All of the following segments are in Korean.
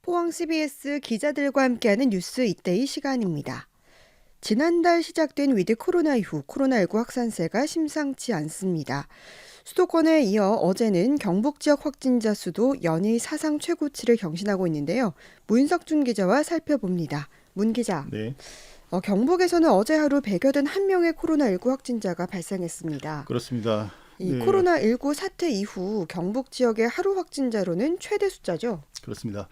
포항 CBS 기자들과 함께하는 뉴스 이때의 시간입니다. 지난달 시작된 위드 코로나 이후 코로나19 확산세가 심상치 않습니다. 수도권에 이어 어제는 경북 지역 확진자 수도 연일 사상 최고치를 경신하고 있는데요. 문석준 기자와 살펴봅니다. 문 기자. 네, 경북에서는 어제 하루 181명의 코로나19 확진자가 발생했습니다. 그렇습니다. 이 네, 코로나19 사태 이후 경북 지역의 하루 확진자로는 최대 숫자죠. 그렇습니다.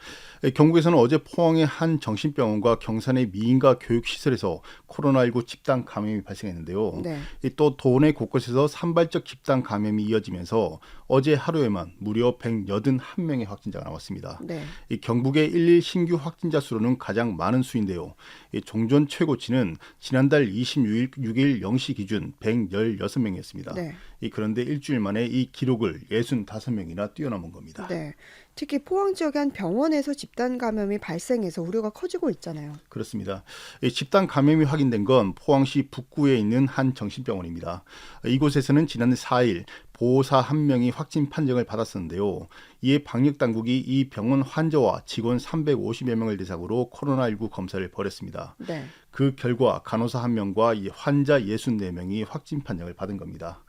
경북에서는 어제 포항의 한 정신병원과 경산의 미인가 교육시설에서 코로나19 집단 감염이 발생했는데요. 네. 또 도내 곳곳에서 산발적 집단 감염이 이어지면서 어제 하루에만 무려 181명의 확진자가 나왔습니다. 네. 이 경북의 일일 신규 확진자 수로는 가장 많은 수인데요. 이 종전 최고치는 지난달 26일 0시 기준 116명이었습니다. 네. 그런데 일주일 만에 이 기록을 65명이나 뛰어넘은 겁니다. 네. 특히 포항 지역의 한 병원에서 집단 감염이 발생해서 우려가 커지고 있잖아요. 그렇습니다. 이 집단 감염이 확인된 건 포항시 북구에 있는 한 정신병원입니다. 이곳에서는 지난해 4일 보호사 1명이 확진 판정을 받았었는데요. 이에 방역당국이 이 병원 환자와 직원 350여 명을 대상으로 코로나19 검사를 벌였습니다. 네. 그 결과 간호사 1명과 이 환자 64명이 확진 판정을 받은 겁니다.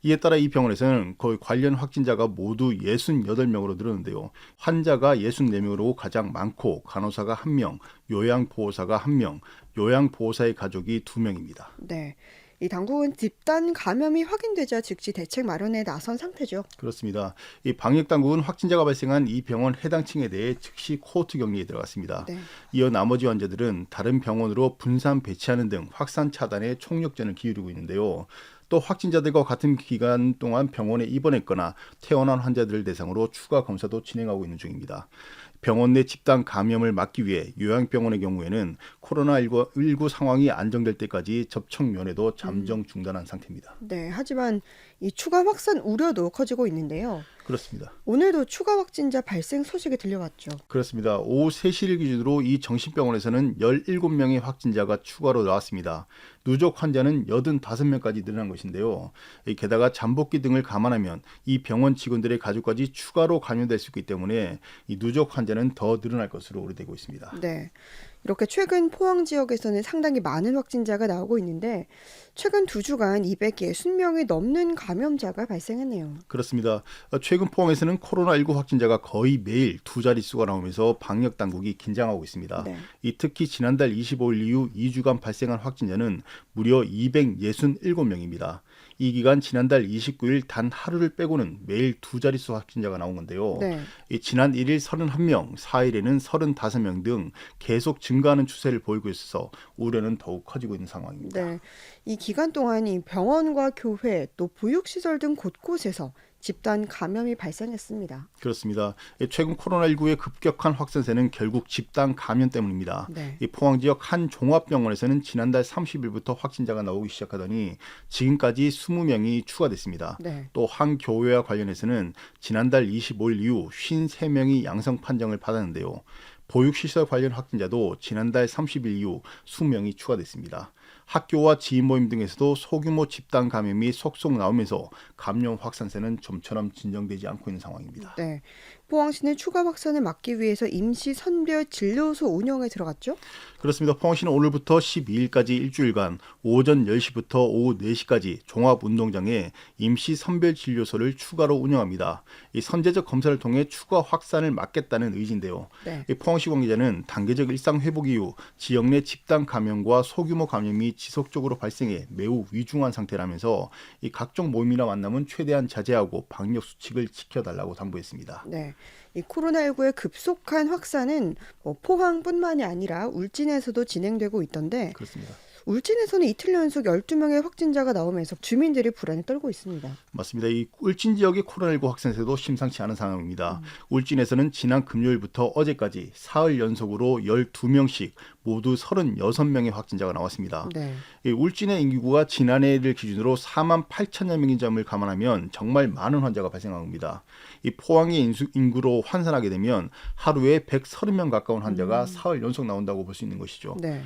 이에 따라 이 병원에서는 거의 관련 확진자가 모두 68명으로 늘었는데요. 환자가 64명으로 가장 많고 간호사가 1명, 요양보호사가 1명, 요양보호사의 가족이 2명입니다. 네. 이 당국은 집단 감염이 확인되자 즉시 대책 마련에 나선 상태죠. 그렇습니다. 이 방역당국은 확진자가 발생한 이 병원 해당 층에 대해 즉시 코호트 격리에 들어갔습니다. 네. 이어 나머지 환자들은 다른 병원으로 분산 배치하는 등 확산 차단에 총력전을 기울이고 있는데요. 또 확진자들과 같은 기간 동안 병원에 입원했거나 퇴원한 환자들을 대상으로 추가 검사도 진행하고 있는 중입니다. 병원 내 집단 감염을 막기 위해 요양병원의 경우에는 코로나19 상황이 안정될 때까지 접촉 면회도 잠정 중단한 상태입니다. 네. 하지만 이 추가 확산 우려도 커지고 있는데요. 그렇습니다. 오늘도 추가 확진자 발생 소식이 들려왔죠. 그렇습니다. 오후 3시를 기준으로 이 정신병원에서는 17명의 확진자가 추가로 나왔습니다. 누적 환자는 85명까지 늘어난 것인데요. 게다가 잠복기 등을 감안하면 이 병원 직원들의 가족까지 추가로 감염될 수 있기 때문에 이 누적 환자는 더 늘어날 것으로 우려되고 있습니다. 네. 이렇게 최근 포항 지역에서는 상당히 많은 확진자가 나오고 있는데 최근 2주간 260명이 넘는 감염자가 발생했네요. 그렇습니다. 최근 포항에서는 코로나19 확진자가 거의 매일 두 자릿수가 나오면서 방역 당국이 긴장하고 있습니다. 네. 특히 지난달 25일 이후 2주간 발생한 확진자는 무려 267명입니다. 이 기간 지난달 29일 단 하루를 빼고는 매일 두 자릿수 확진자가 나온 건데요. 네. 지난 1일 31명, 4일에는 35명 등 계속 증가하는 추세를 보이고 있어서 우려는 더욱 커지고 있는 상황입니다. 네. 이 기간 동안 이 병원과 교회 또 보육시설 등 곳곳에서 집단 감염이 발생했습니다. 그렇습니다. 최근 코로나19의 급격한 확산세는 결국 집단 감염 때문입니다. 네. 이 포항 지역 한 종합병원에서는 지난달 30일부터 확진자가 나오기 시작하더니 지금까지 20명이 추가됐습니다. 네. 또 한 교회와 관련해서는 지난달 25일 이후 53명이 양성 판정을 받았는데요. 보육시설 관련 확진자도 지난달 30일 이후 20명이 추가됐습니다. 학교와 지인 모임 등에서도 소규모 집단 감염이 속속 나오면서 감염 확산세는 좀처럼 진정되지 않고 있는 상황입니다. 네. 포항시는 추가 확산을 막기 위해서 임시 선별 진료소 운영에 들어갔죠? 그렇습니다. 포항시는 오늘부터 12일까지 일주일간 오전 10시부터 오후 4시까지 종합운동장에 임시 선별진료소를 추가로 운영합니다. 이 선제적 검사를 통해 추가 확산을 막겠다는 의지인데요. 네. 이 포항시 관계자는 단계적 일상 회복 이후 지역 내 집단 감염과 소규모 감염이 지속적으로 발생해 매우 위중한 상태라면서 이 각종 모임이나 만남은 최대한 자제하고 방역 수칙을 지켜달라고 당부했습니다. 네. 이 코로나19의 급속한 확산은 포항뿐만이 아니라 울진에서도 진행되고 있던데 그렇습니다. 울진에서는 이틀 연속 12명의 확진자가 나오면서 주민들이 불안에 떨고 있습니다. 맞습니다. 이 울진 지역의 코로나19 확산세도 심상치 않은 상황입니다. 울진에서는 지난 금요일부터 어제까지 사흘 연속으로 12명씩 모두 36명의 확진자가 나왔습니다. 네. 이 울진의 인구가 지난해를 기준으로 4만 8천여 명인 점을 감안하면 정말 많은 환자가 발생합니다. 이 포항의 인구로 환산하게 되면 하루에 130명 가까운 환자가 사흘 연속 나온다고 볼 수 있는 것이죠. 네.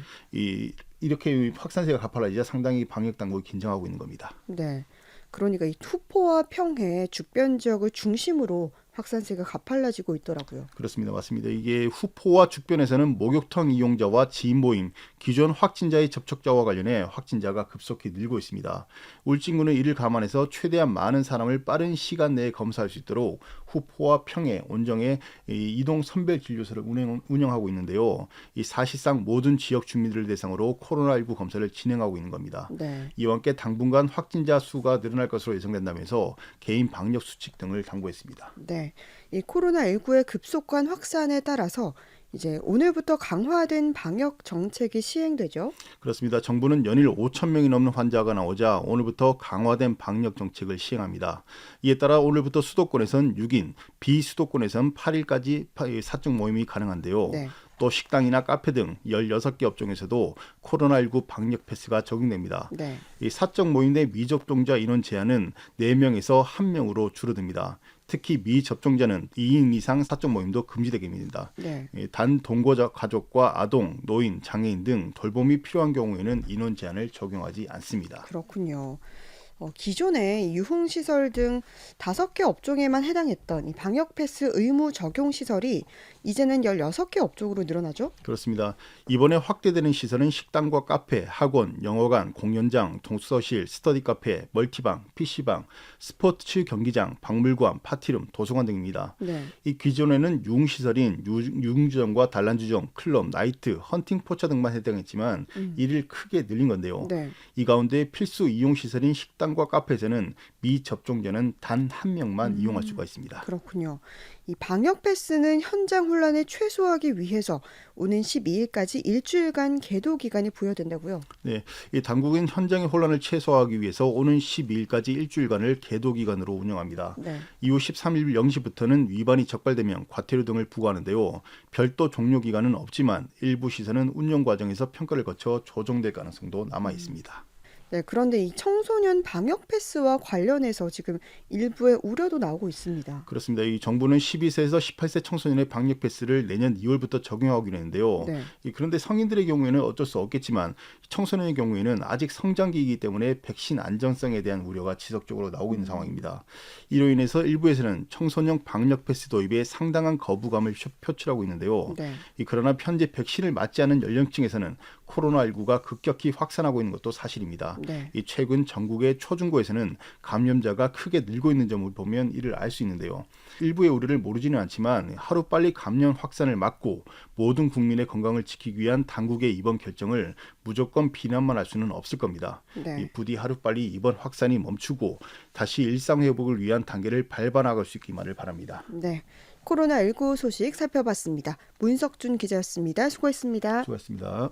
이렇게 확산세가 가팔라지자 상당히 방역 당국이 긴장하고 있는 겁니다. 네. 그러니까 이 투포와 평해 주변 지역을 중심으로 확산세가 가팔라지고 있더라고요. 그렇습니다. 맞습니다. 이게 후포와 주변에서는 목욕탕 이용자와 지인 모임, 기존 확진자의 접촉자와 관련해 확진자가 급속히 늘고 있습니다. 울진군은 이를 감안해서 최대한 많은 사람을 빠른 시간 내에 검사할 수 있도록 후포와 평해, 온정에 이동 선별 진료소를 운영하고 있는데요. 이 사실상 모든 지역 주민들을 대상으로 코로나19 검사를 진행하고 있는 겁니다. 네. 이와 함께 당분간 확진자 수가 늘어날 것으로 예상된다면서 개인 방역 수칙 등을 당부했습니다. 네. 이 코로나19의 급속한 확산에 따라서 이제 오늘부터 강화된 방역 정책이 시행되죠. 그렇습니다. 정부는 연일 5천 명이 넘는 환자가 나오자 오늘부터 강화된 방역 정책을 시행합니다. 이에 따라 오늘부터 수도권에선 6인, 비수도권에선 8일까지 사적 모임이 가능한데요. 네. 또 식당이나 카페 등 16개 업종에서도 코로나19 방역 패스가 적용됩니다. 네. 이 사적 모임 내 미접종자 인원 제한은 4명에서 1명으로 줄어듭니다. 특히 미접종자는 2인 이상 사적 모임도 금지되게 됩니다. 네. 단 동거 가족과 아동, 노인, 장애인 등 돌봄이 필요한 경우에는 인원 제한을 적용하지 않습니다. 그렇군요. 기존에 유흥시설 등 5개 업종에만 해당했던 이 방역 패스 의무 적용 시설이 이제는 16개 업종으로 늘어나죠? 그렇습니다. 이번에 확대되는 시설은 식당과 카페, 학원, 영어관, 공연장, 독서실, 스터디 카페, 멀티방, PC방, 스포츠 경기장, 박물관, 파티룸, 도서관 등입니다. 네. 이 기존에는 유흥시설인 유흥주점과 단란주점, 클럽, 나이트, 헌팅 포차 등만 해당했지만 이를 크게 늘린 건데요. 네. 이 가운데 필수 이용시설인 식당과 카페에서는 미접종자는 단 1명만 이용할 수가 있습니다. 그렇군요. 이 방역 패스는 현장 혼란을 최소화하기 위해서 오는 12일까지 일주일간 계도 기간이 부여된다고요. 네, 이 당국은 현장의 혼란을 최소화하기 위해서 오는 12일까지 일주일간을 계도 기간으로 운영합니다. 네. 이후 13일 0시부터는 위반이 적발되면 과태료 등을 부과하는데요. 별도 종료 기간은 없지만 일부 시설은 운영 과정에서 평가를 거쳐 조정될 가능성도 남아 있습니다. 네, 그런데 이 청소년 방역 패스와 관련해서 지금 일부의 우려도 나오고 있습니다. 그렇습니다. 이 정부는 12세에서 18세 청소년의 방역 패스를 내년 2월부터 적용하기로 했는데요. 네. 그런데 성인들의 경우에는 어쩔 수 없겠지만 청소년의 경우에는 아직 성장기이기 때문에 백신 안전성에 대한 우려가 지속적으로 나오고 있는 상황입니다. 이로 인해서 일부에서는 청소년 방역 패스 도입에 상당한 거부감을 표출하고 있는데요. 네. 그러나 현재 백신을 맞지 않은 연령층에서는 코로나19가 급격히 확산하고 있는 것도 사실입니다. 네. 최근 전국의 초중고에서는 감염자가 크게 늘고 있는 점을 보면 이를 알 수 있는데요. 일부의 우려를 모르지는 않지만 하루빨리 감염 확산을 막고 모든 국민의 건강을 지키기 위한 당국의 이번 결정을 무조건 비난만 할 수는 없을 겁니다. 네. 부디 하루빨리 이번 확산이 멈추고 다시 일상 회복을 위한 단계를 밟아 나갈 수 있기만을 바랍니다. 네. 코로나19 소식 살펴봤습니다. 문석준 기자였습니다. 수고했습니다. 수고하셨습니다.